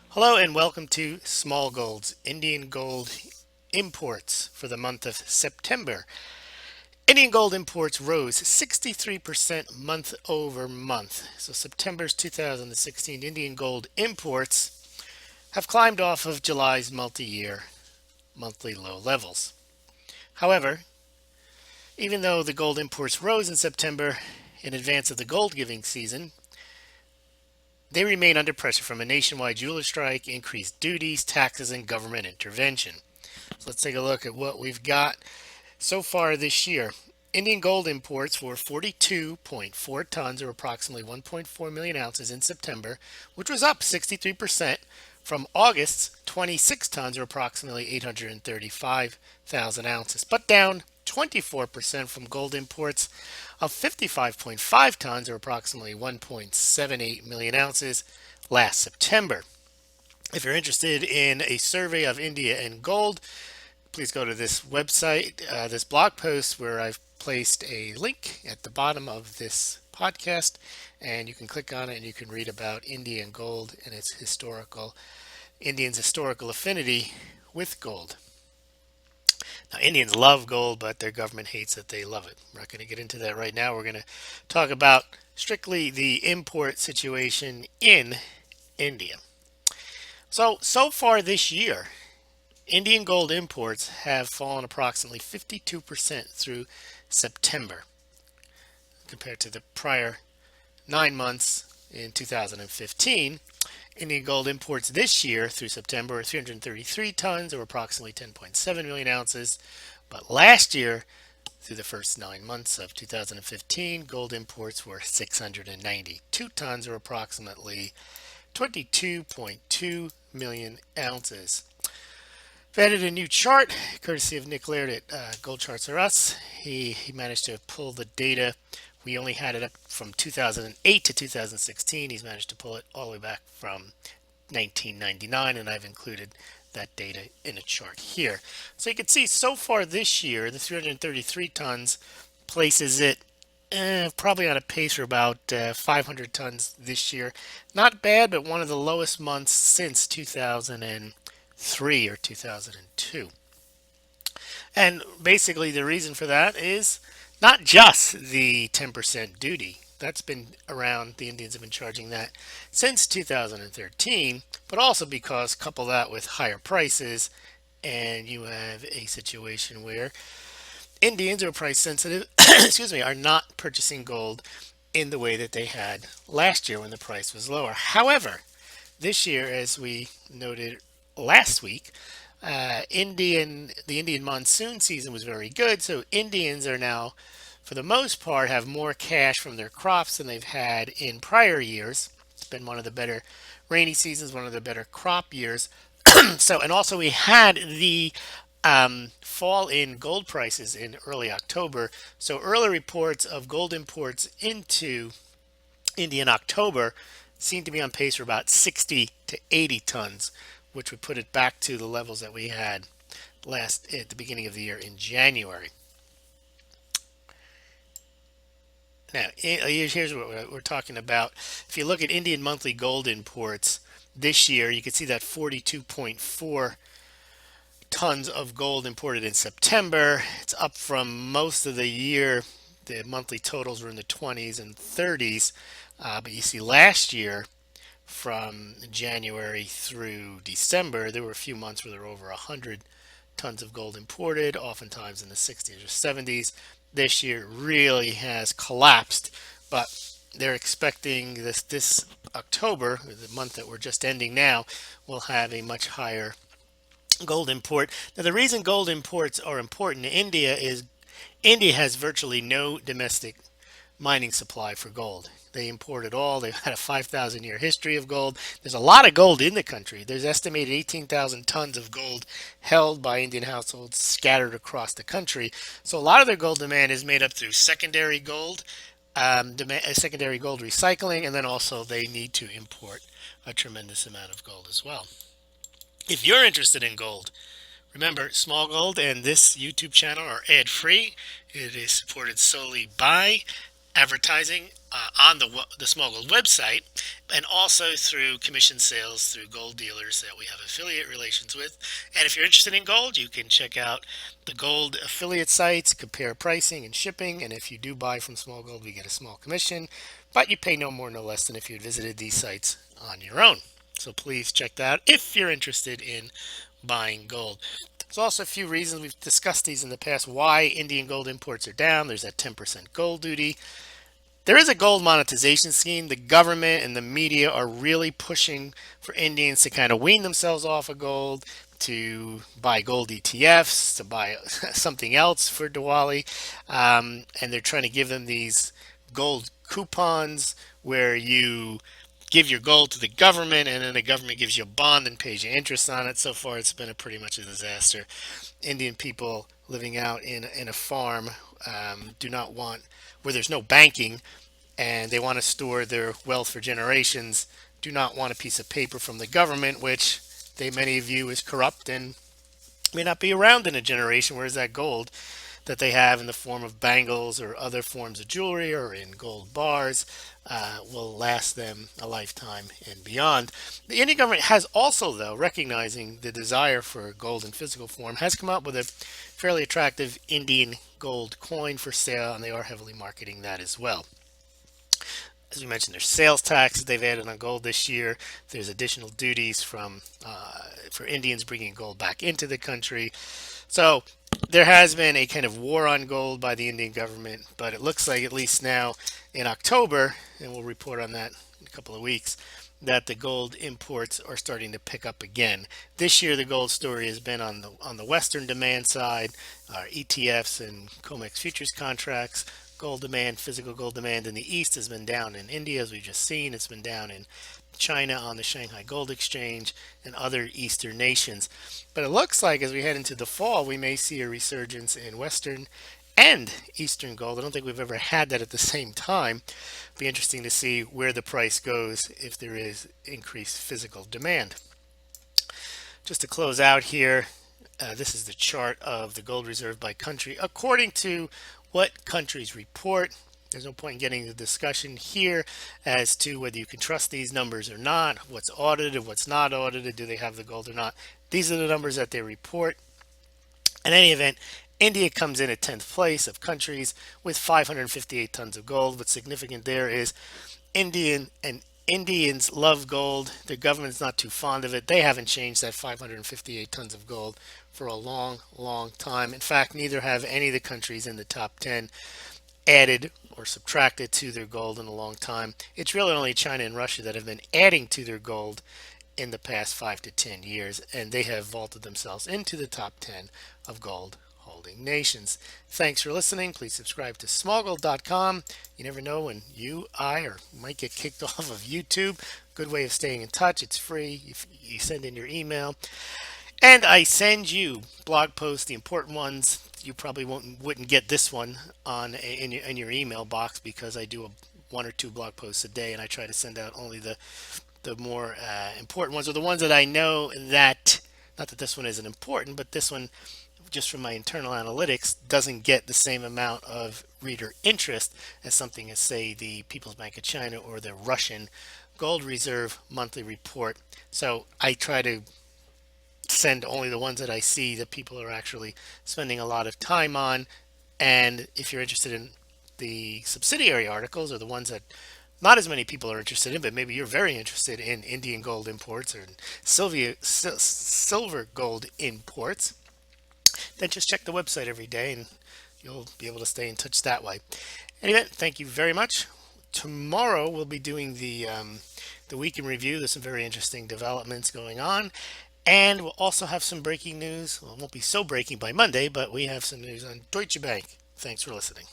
Hello and welcome to Smaulgld's Indian gold imports for the month of September. Indian gold imports rose 63% month over month. So September's 2016 Indian gold imports have climbed off of July's multi-year monthly low levels. However, even though the gold imports rose in September in advance of the gold giving season, they remain under pressure from a nationwide jeweler strike, increased duties, taxes, and government intervention. So let's take a look at what we've got so far this year. Indian gold imports were 42.4 tons, or approximately 1.4 million ounces in September, which was up 63% from August's 26 tons, or approximately 835,000 ounces, but down 24% from gold imports of 55.5 tons, or approximately 1.78 million ounces last September. If you're interested in a survey of India and gold, please go to this website, this blog post, where I've placed a link at the bottom of this podcast, and you can click on it and you can read about India and gold and its Indians' historical affinity with gold. Now, Indians love gold, but their government hates that they love it. We're not going to get into that right now. We're going to talk about strictly the import situation in India. So far this year, Indian gold imports have fallen approximately 52% through September compared to the prior 9 months in 2015. Indian gold imports this year through September are 333 tons, or approximately 10.7 million ounces. But last year, through the first 9 months of 2015, gold imports were 692 tons, or approximately 22.2 million ounces. I've added a new chart, courtesy of Nick Laird at Gold Charts R Us. He managed to pull the data. We only had it up from 2008 to 2016. He's managed to pull it all the way back from 1999, and I've included that data in a chart here. So you can see so far this year, the 333 tons places it probably on a pace for about 500 tons this year. Not bad, but one of the lowest months since 2003 or 2002. And basically the reason for that is not just the 10% duty. That's been around, the Indians have been charging that since 2013, but also because couple that with higher prices, and you have a situation where Indians are price sensitive, excuse me, are not purchasing gold in the way that they had last year when the price was lower. However, this year, as we noted last week, the Indian monsoon season was very good, so Indians are now, for the most part, have more cash from their crops than they've had in prior years. It's been one of the better rainy seasons, one of the better crop years. And also we had the fall in gold prices in early October. So early reports of gold imports into India in October seem to be on pace for about 60 to 80 tons, which would put it back to the levels that we had last at the beginning of the year in January. Now, here's what we're talking about. If you look at Indian monthly gold imports this year, you can see that 42.4 tons of gold imported in September. It's up from most of the year. The monthly totals were in the 20s and 30s. But you see last year, from January through December, there were a few months where there were over 100 tons of gold imported, oftentimes in the 60s or 70s. This year really has collapsed, but they're expecting this October, the month that we're just ending now, will have a much higher gold import. Now, the reason gold imports are important in India is India has virtually no domestic mining supply for gold. They import it all. They've had a 5,000 year history of gold. There's a lot of gold in the country. There's estimated 18,000 tons of gold held by Indian households scattered across the country. So a lot of their gold demand is made up through secondary gold recycling, and then also they need to import a tremendous amount of gold as well. If you're interested in gold, Remember, Smaulgld and this YouTube channel are ad-free. It is supported solely by advertising on the Smaulgld website, and also through commission sales through gold dealers that we have affiliate relations with. And if you're interested in gold, you can check out the gold affiliate sites, compare pricing and shipping. And if you do buy from Smaulgld, we get a small commission, but you pay no more, no less than if you had visited these sites on your own. So please check that out if you're interested in buying gold. There's also a few reasons, we've discussed these in the past, why Indian gold imports are down. There's that 10% gold duty. There is a gold monetization scheme. The government and the media are really pushing for Indians to kind of wean themselves off of gold, to buy gold ETFs, to buy something else for Diwali. And they're trying to give them these gold coupons where you give your gold to the government, and then the government gives you a bond and pays you interest on it. So far, it's been a pretty much a disaster. Indian people living out in a farm do not want, where there's no banking, and they want to store their wealth for generations, do not want a piece of paper from the government, which they many view as corrupt and may not be around in a generation. Whereas that gold that they have in the form of bangles or other forms of jewelry or in gold bars will last them a lifetime and beyond. The Indian government has also, though, recognizing the desire for gold in physical form, has come up with a fairly attractive Indian gold coin for sale, and they are heavily marketing that as well. As we mentioned, there's sales taxes they've added on gold this year. There's additional duties from for Indians bringing gold back into the country. So there has been a kind of war on gold by the Indian government, but it looks like, at least now in October, and we'll report on that in a couple of weeks, that the gold imports are starting to pick up again. This year, the gold story has been on the Western demand side, our ETFs and COMEX futures contracts. Gold demand, physical gold demand in the East has been down in India, as we've just seen. It's been down in China on the Shanghai Gold Exchange and other Eastern nations. But it looks like as we head into the fall, we may see a resurgence in Western and Eastern gold. I don't think we've ever had that at the same time. Be interesting to see where the price goes if there is increased physical demand. Just to close out here, this is the chart of the gold reserve by country according to what countries report. There's no point in getting the discussion here as to whether you can trust these numbers or not, what's audited, what's not audited, do they have the gold or not. These are the numbers that they report. In any event, India comes in at 10th place of countries with 558 tons of gold. What's significant there is Indians love gold. Their government's not too fond of it. They haven't changed that 558 tons of gold for a long, long time. In fact, neither have any of the countries in the top 10 added or subtracted to their gold in a long time. It's really only China and Russia that have been adding to their gold in the past 5 to 10 years, and they have vaulted themselves into the top 10 of gold holding nations. Thanks for listening. Please subscribe to Smaulgld.com. You never know when I might get kicked off of YouTube. Good way of staying in touch. It's free. You send in your email, and I send you blog posts, the important ones. You probably wouldn't get this one in your email box because I do one or two blog posts a day, and I try to send out only the more important ones, or the ones that I know that, not that this one isn't important, but this one, just from my internal analytics, doesn't get the same amount of reader interest as something as, say, the People's Bank of China or the Russian Gold Reserve monthly report. So I try to send only the ones that I see that people are actually spending a lot of time on. And if you're interested in the subsidiary articles, or the ones that not as many people are interested in, but maybe you're very interested in Indian gold imports or silver gold imports, then just check the website every day and you'll be able to stay in touch that way. Anyway, thank you very much. Tomorrow we'll be doing the week in review. There's some very interesting developments going on, and we'll also have some breaking news. Well, it won't be so breaking by Monday, but we have some news on Deutsche Bank. Thanks for listening.